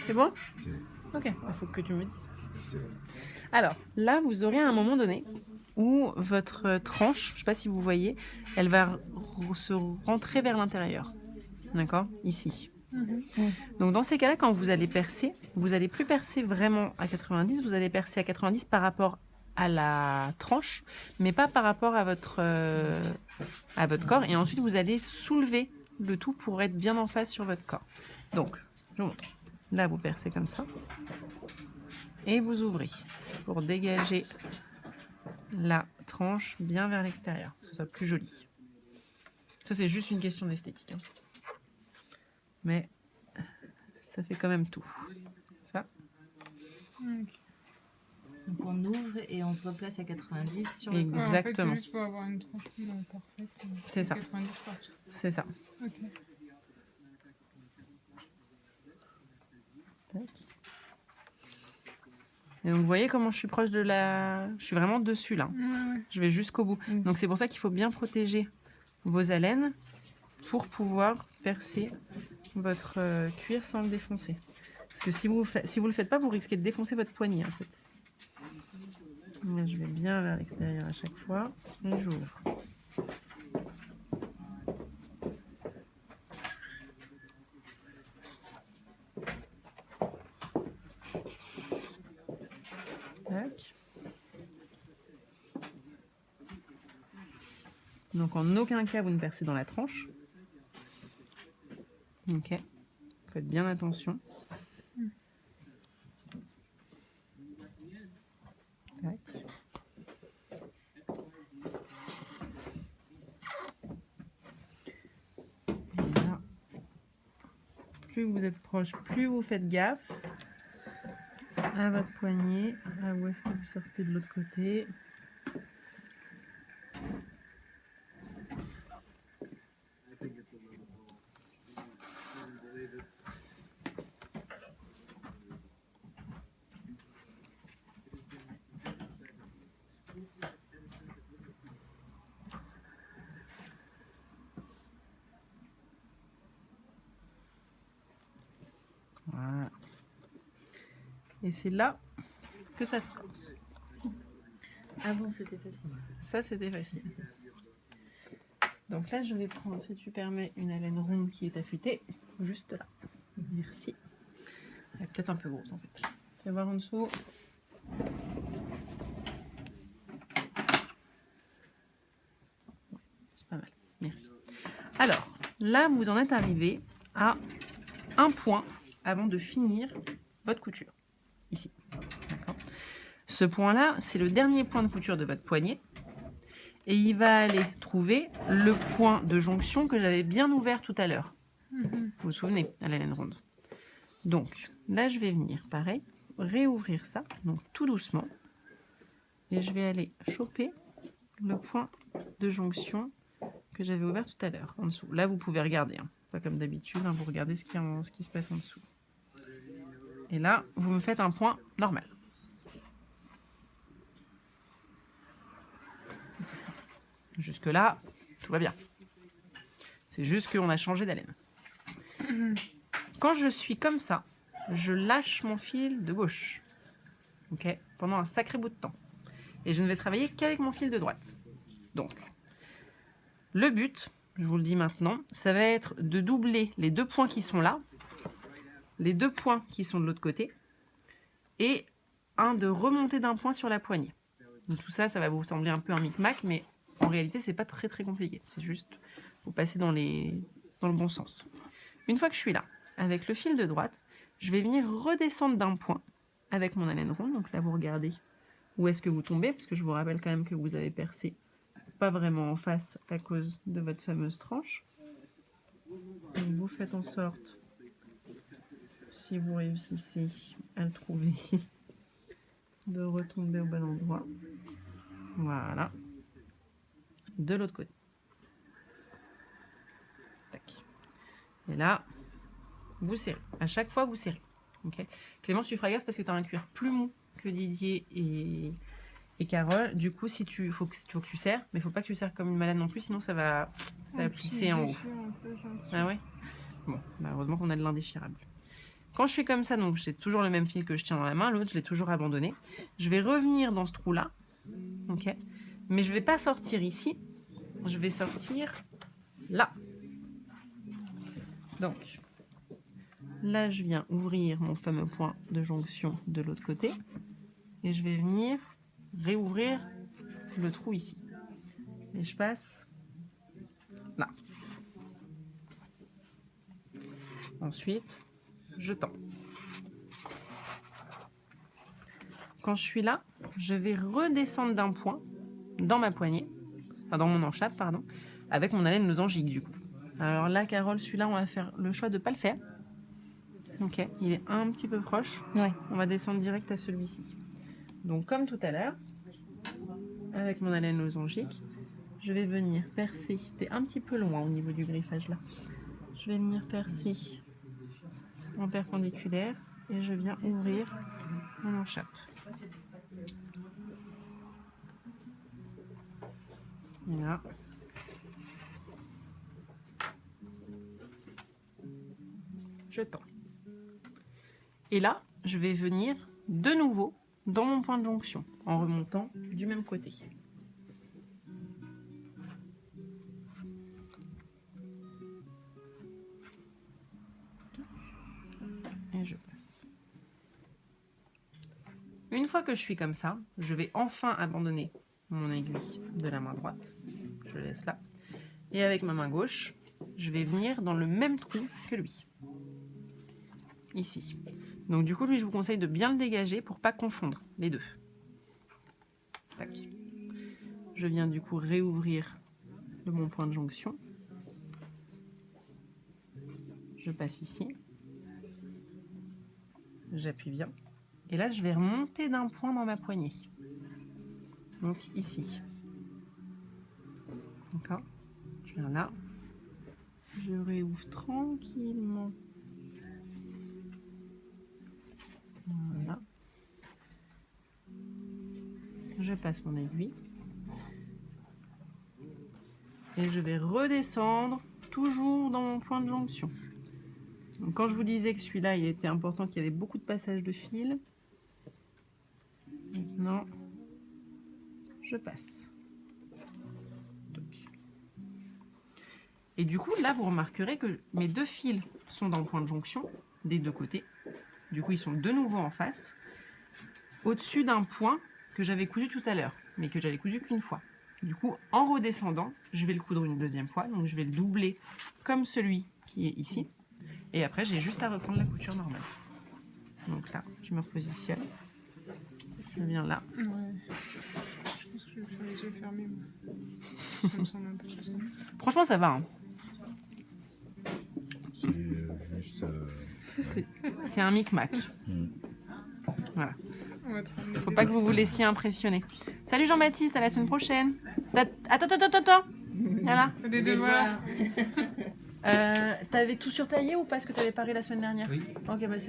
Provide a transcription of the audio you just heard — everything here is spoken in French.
C'est bon? Ok, il faut que tu me dises. Alors, là, vous aurez à un moment donné où votre tranche, je ne sais pas si vous voyez, elle va se rentrer vers l'intérieur. D'accord? Ici. Donc, dans ces cas-là, quand vous allez percer, vous n'allez plus percer vraiment à 90, vous allez percer à 90 par rapport à la tranche, mais pas par rapport à votre corps. Et ensuite, vous allez soulever le tout pour être bien en face sur votre corps. Donc, je vous montre. Là, vous percez comme ça. Et vous ouvrez pour dégager la tranche bien vers l'extérieur, que ce soit plus joli. Ça, c'est juste une question d'esthétique. Hein. Mais ça fait quand même tout. Ça. Okay. Donc on ouvre et on se replace à 90 sur le corps. Exactement. En fait, c'est juste pour avoir une tranche parfaite. C'est ça. 90 partout. C'est ça. Ok. Tac. Et donc, vous voyez comment je suis proche de la... Je suis vraiment dessus, là. Ouais. Je vais jusqu'au bout. Donc, c'est pour ça qu'il faut bien protéger vos haleines pour pouvoir percer votre cuir sans le défoncer. Parce que si vous le faites pas, vous risquez de défoncer votre poignet, en fait. Là, je vais bien vers l'extérieur à chaque fois. Et j'ouvre. Tac. Donc, en aucun cas, vous ne percez dans la tranche. Ok. Faites bien attention. Tac. Et là, plus vous êtes proche, plus vous faites gaffe à votre poignet, à où est-ce que vous sortez de l'autre côté. Voilà. Et c'est là que ça se passe. Avant c'était facile. Ça, c'était facile. Donc là, je vais prendre, si tu permets, une haleine ronde qui est affûtée, juste là. Merci. Elle est peut-être un peu grosse, en fait. Fais voir en dessous. C'est pas mal. Merci. Alors, là, vous en êtes arrivé à un point avant de finir votre couture. Ici. D'accord. Ce point-là, c'est le dernier point de couture de votre poignet. Et il va aller trouver le point de jonction que j'avais bien ouvert tout à l'heure. Vous vous souvenez, à la laine ronde. Donc, là, je vais venir, pareil, réouvrir ça, donc tout doucement. Et je vais aller choper le point de jonction que j'avais ouvert tout à l'heure, en dessous. Là, vous pouvez regarder, hein. Pas comme d'habitude, hein, vous regardez ce qui se passe en dessous. Et là, vous me faites un point normal. Jusque-là, tout va bien. C'est juste qu'on a changé d'haleine. Quand je suis comme ça, je lâche mon fil de gauche. Ok, pendant un sacré bout de temps. Et je ne vais travailler qu'avec mon fil de droite. Donc, le but, je vous le dis maintenant, ça va être de doubler les deux points qui sont là, les deux points qui sont de l'autre côté, et de remonter d'un point sur la poignée. Donc, tout ça, ça va vous sembler un peu un micmac, mais en réalité, c'est pas très très compliqué. C'est juste, vous passez dans le bon sens. Une fois que je suis là, avec le fil de droite, je vais venir redescendre d'un point avec mon haleine ronde. Donc là, vous regardez où est-ce que vous tombez, parce que je vous rappelle quand même que vous avez percé pas vraiment en face à cause de votre fameuse tranche. Donc vous faites en sorte, si vous réussissez à le trouver, de retomber au bon endroit. Voilà. De l'autre côté. Tac. Et là, vous serrez. À chaque fois, vous serrez. Okay. Clémence, tu feras gaffe parce que tu as un cuir plus mou que Didier et Carole. Du coup, faut que tu serres, mais il ne faut pas que tu serres comme une malade non plus, sinon ça va plisser en haut. Ah ouais. Bon, bah heureusement qu'on a de l'indéchirable. Quand je suis comme ça, donc j'ai toujours le même fil que je tiens dans la main, l'autre je l'ai toujours abandonné. Je vais revenir dans ce trou-là, ok, mais je vais pas sortir ici, je vais sortir là. Donc, là je viens ouvrir mon fameux point de jonction de l'autre côté, et je vais venir réouvrir le trou ici. Et je passe là. Ensuite, je tends. Quand je suis là, je vais redescendre d'un point dans ma poignée, enfin dans mon enchappe, pardon, avec mon haleine losangique du coup. Alors là, Carole, celui-là, on va faire le choix de ne pas le faire. Ok, il est un petit peu proche. Ouais. On va descendre direct à celui-ci. Donc comme tout à l'heure, avec mon haleine losangique, je vais venir percer. T'es un petit peu loin au niveau du griffage là. Je vais venir percer en perpendiculaire et je viens ouvrir mon enchappe. Et là. Je tends. Et là, je vais venir de nouveau dans mon point de jonction en remontant du même côté. Et je passe. Une fois que je suis comme ça, je vais enfin abandonner mon aiguille de la main droite. Je laisse là. Et avec ma main gauche, je vais venir dans le même trou que lui. Ici. Donc du coup, lui, je vous conseille de bien le dégager pour pas confondre les deux. Tac. Je viens du coup réouvrir mon point de jonction. Je passe ici. J'appuie bien. Et là, je vais remonter d'un point dans ma poignée. Donc ici. D'accord. Je viens là. Je réouvre tranquillement. Voilà. Je passe mon aiguille. Et je vais redescendre toujours dans mon point de jonction. Donc, quand je vous disais que celui-là, il était important, qu'il y avait beaucoup de passages de fil. Maintenant, je passe. Et du coup, là, vous remarquerez que mes deux fils sont dans le point de jonction des deux côtés. Du coup, ils sont de nouveau en face, au-dessus d'un point que j'avais cousu tout à l'heure, mais que j'avais cousu qu'une fois. Du coup, en redescendant, je vais le coudre une deuxième fois. Donc, je vais le doubler comme celui qui est ici. Et après, j'ai juste à reprendre la couture normale. Donc là, je me repositionne. Je viens là. Ouais. Je pense que je vais faire les yeux fermés. Moi. Ça me semble un peu besoin. Franchement, ça va. Hein. C'est juste. C'est un micmac. Voilà. On va te ramener Faut des- pas que vous vous laissiez impressionner. Salut Jean-Baptiste, à la semaine prochaine. Attends. Voilà. des devoirs. T'avais tout surtaillé ou pas ce que t'avais paré la semaine dernière? Oui. Ok, bah c'est